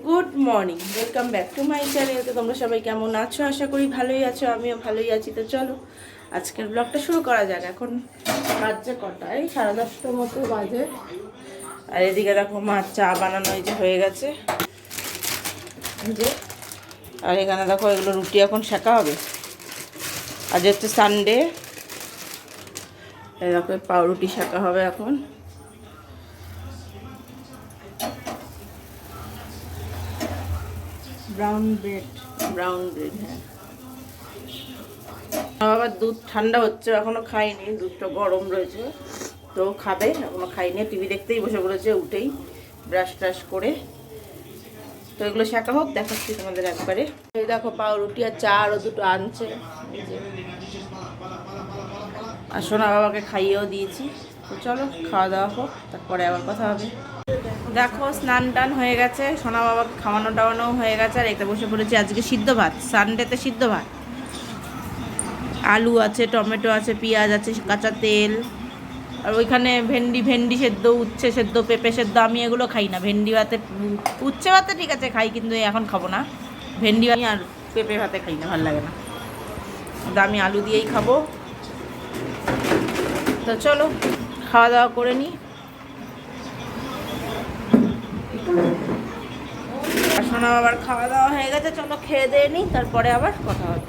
Good morning, welcome back to my channel. তো তোমরা সবাই কেমন আছো? আশা করি ভালোই আছো, আমিও ভালোই আছি। তো চলো আজকের ব্লগটা শুরু করা যাক। এখন বাজছে কটায়? 10:30টার মতো বাজে। আর এদিকে দেখো মার চা বানানো এই যে হয়ে গেছে, এই যে। আর এখানে দেখো এগুলো রুটি এখন সেঁকা হবে। আজ হচ্ছে সানডে। এই দেখো পাউরুটি সেঁকা হবে এখন। ব্রাউন ব্রেড, হ্যাঁ। আবার দুধ ঠান্ডা হচ্ছে, এখনো খাইনি, দুধটা গরম রয়েছে তো খাবে। এখনো খাইনি, টিভি দেখতেই বসে পড়েছে উঠেই, ব্রাশ ট্রাশ করে। তো এগুলো শেখা হোক, দেখাচ্ছি তোমাদের একবারে। এই দেখো পাউরুটি আর চা আরও দুটো আনছে, আর সোনা বাবাকে খাইয়েও দিয়েছি। তো চলো খাওয়া দাওয়া হোক, তারপরে আবার কথা হবে। দেখো স্নান টান হয়ে গেছে, সোনা বাবাকে খাওয়ানো টাওয়ানো হয়ে গেছে। আর একটা বসে পড়েছি আজকে সিদ্ধ ভাত, সানডেতে সিদ্ধ ভাত। আলু আছে, টমেটো আছে, পেঁয়াজ আছে, কাঁচা তেল। আর ওইখানে ভেন্ডি সেদ্ধ, উচ্ছে সেদ্ধ, পেঁপে সেদ্ধ। আমি এগুলো খাই না। ভেন্ডি ভাতে, উচ্ছে ভাতে ঠিক আছে খাই, কিন্তু এখন খাবো না। ভেন্ডি আর পেঁপে ভাতে খাই না, ভালো লাগে না। তো আমি আলু দিয়েই খাবো। তো চলো খাওয়া দাওয়া করে নিই। সোনা বাবার খাওয়া দাওয়া হয়ে গেছে, চলো খেয়ে দিয়ে নিই, তারপরে আবার কথা হবে।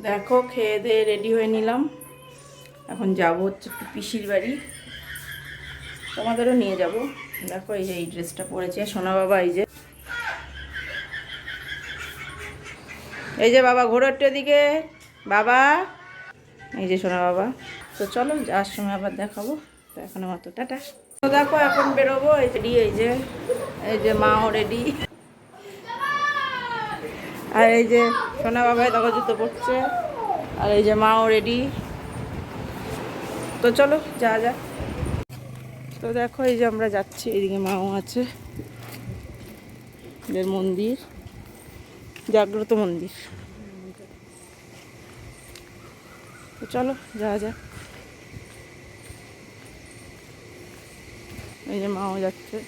দেখো খেয়ে দিয়ে রেডি হয়ে নিলাম। এখন যাবো হচ্ছে একটু পিসির বাড়ি, তোমাদেরও নিয়ে যাব। দেখো এই যে এই ড্রেসটা পরেছে সোনা বাবা, এই যে বাবা ঘোরো একটু এদিকে, বাবা এই যে সোনা বাবা। তো চলো যাওয়ার সময় আবার দেখাবো। তো এখন আমার তো টাটা। তো দেখো এখন বেরোবো, এই যে মাও রেডি। আর এই যে সোনা বাবাই দেখো জুতো পড়ছে, আর এই যে মাও রেডি। তো চলো যা যা। তো দেখো এই যে আমরা যাচ্ছি, এইদিকে মাও আছে। এদের মন্দির, জাগ্রত মন্দির। তো চলো যা যা। এই যে মাও যাচ্ছে।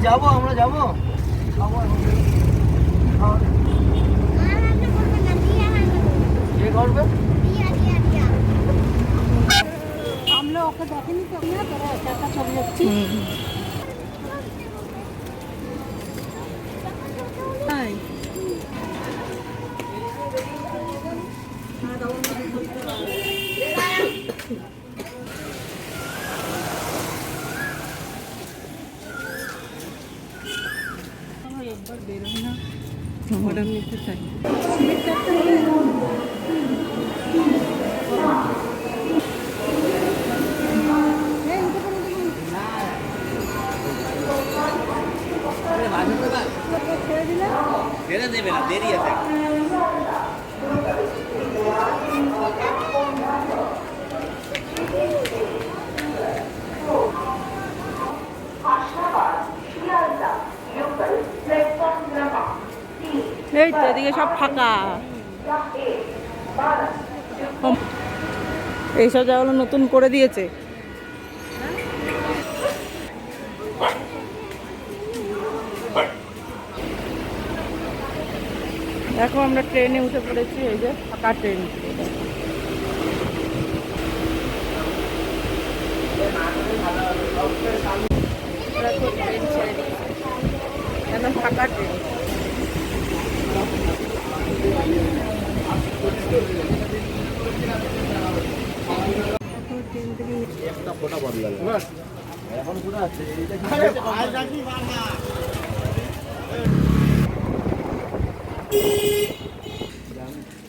যাবো, আমরা যাবো। কে করবে? আমরা ওকে দেখেনি তো, না তোরা একা চলে যাচ্ছি। তাই একবার বেরোই না, অর্ডার নিতে চাই। ছেড়ে দেবে না, দেরি আছে। এই তো এদিকে সব ফাঁকা, এইসব জায়গাগুলো নতুন করে দিয়েছে। দেখো আমরা ট্রেনে উঠে পড়েছি, এই যে ফাঁকা ট্রেন। দেখো ট্রেন ছেড়ে দিয়েছে, একদম ফাঁকা ট্রেন। এখন পুরো আছে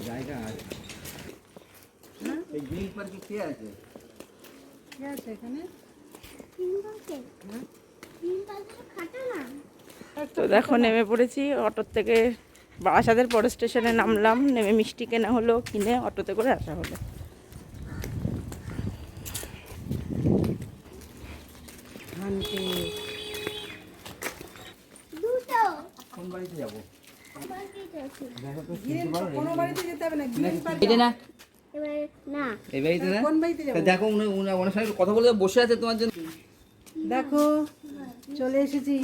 জায়গা আছে। এই গ্রিল পার্কে কে আছে? কে আছে এখানে? তো দেখো নেমে পড়েছি অটোর থেকে, বাসাদের পরে স্টেশনে নামলাম, নেমে মিষ্টি কেনা হলো, কিনে অটোতে করে আসা হলো। আনতে কোন বাড়িতে যাবো? কোনো বাড়িতে যেতে হবে না, গ্রিন পার্ক। এটা না না এই বাড়িতে না? কোন বাড়িতে যাবো? তা দেখো ওনার সঙ্গে কথা বলে বসে আছে তোমার জন্য। দেখো চলে এসেছি,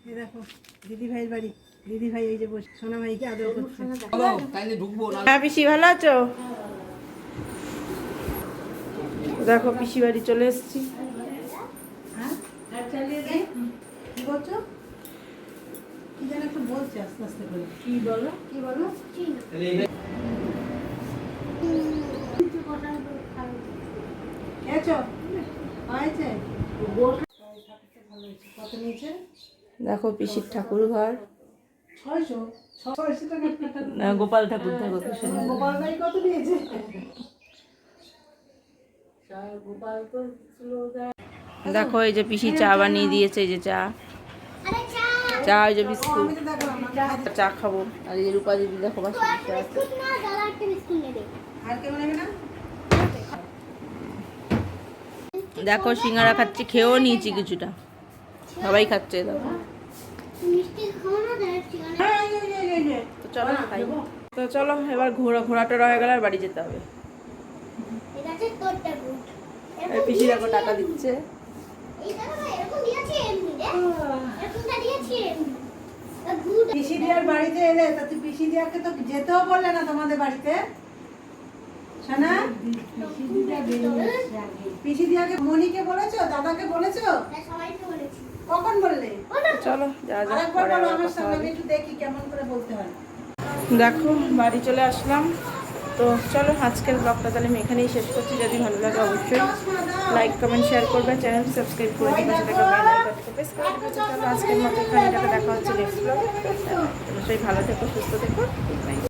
এই দেখো দিদি ভাইয়ের বাড়ি। দিদি ভাই এই যে বসে সোনা ভাইকে আদর করছে। চলো তাইলে ঢুকবো না। হ্যাঁ পিসি ভালো আছো? দেখো পিসি বাড়ি চলে এসেছি। হ্যাঁ কি করছো? কি যেন একটু বলছে আস্তে আস্তে করে। কি বলো? কি বলো? তাহলে এই খেয়েছো? হয়েছে? কত নিয়েছে? দেখো পিসির ঠাকুর ঘর, 600 600 টাকা। না গোপাল ঠাকুর ঠাকুর গোপাল ভাই কত নিয়েছে? দেখো এই যে পিসি চা বানিয়ে দিয়েছে, এই যে চা, আরে চা চা ওই যে বিস্কুট, আমি তো দেখলাম না। চা খাবো। আর এই যে রূপা দিদি দেখো বাসি বসে আছে। বিস্কুট না দাদা একটা বিস্কুট নেবে আর কেউ নেবে না? দেখো সিঙ্গারা খাচ্ছি, খেয়েও নিয়েছি কিছুটা, সবাই খাচ্ছে দেখো। মিষ্টি খাও না দাঁড়াচ্ছি তো চলো খাই। তো চলো এবার ঘোরাটা রয়ে গেলে আর বাড়ি যেতে হবে। এটা হচ্ছে তোরটা গুড এই পিসি দেখো টাকা দিচ্ছে। এই দাদা এরকম দিয়েছে এমনি রে এরকমটা দিয়েছে এমনি গুড পিসি দিয়ার বাড়িতে এলে তা তুই পিসি দিয়াকে তো যেতেও বললে না তোমাদের বাড়িতে। শোনা, পিসি দিয়াকে মনিকে বলেছো, দাদাকে বলেছো? সবাইকে বলেছি কখন বললে? চলো যা যা আরেকবার পরে বলো আবার আমার কথা সঙ্গে, আমি হবে। একটু দেখি কেমন করে বলতে হয়। দেখো বাড়ি চলে আসলাম। তো চলো আজকের ব্লগটা তাহলে আমি এখানেই শেষ করছি। যদি ভালো লাগে অবশ্যই লাইক কমেন্ট শেয়ার করবে, চ্যানেল সাবস্ক্রাইব করে দিবে, সেটাকে বেল আইকনটা প্রেস করে দিবে। চলো আজকের মতো এখানে দেখা হচ্ছে নেক্সট ব্লগে। অবশ্যই ভালো থেকো, সুস্থ থেকো, গুড নাইট।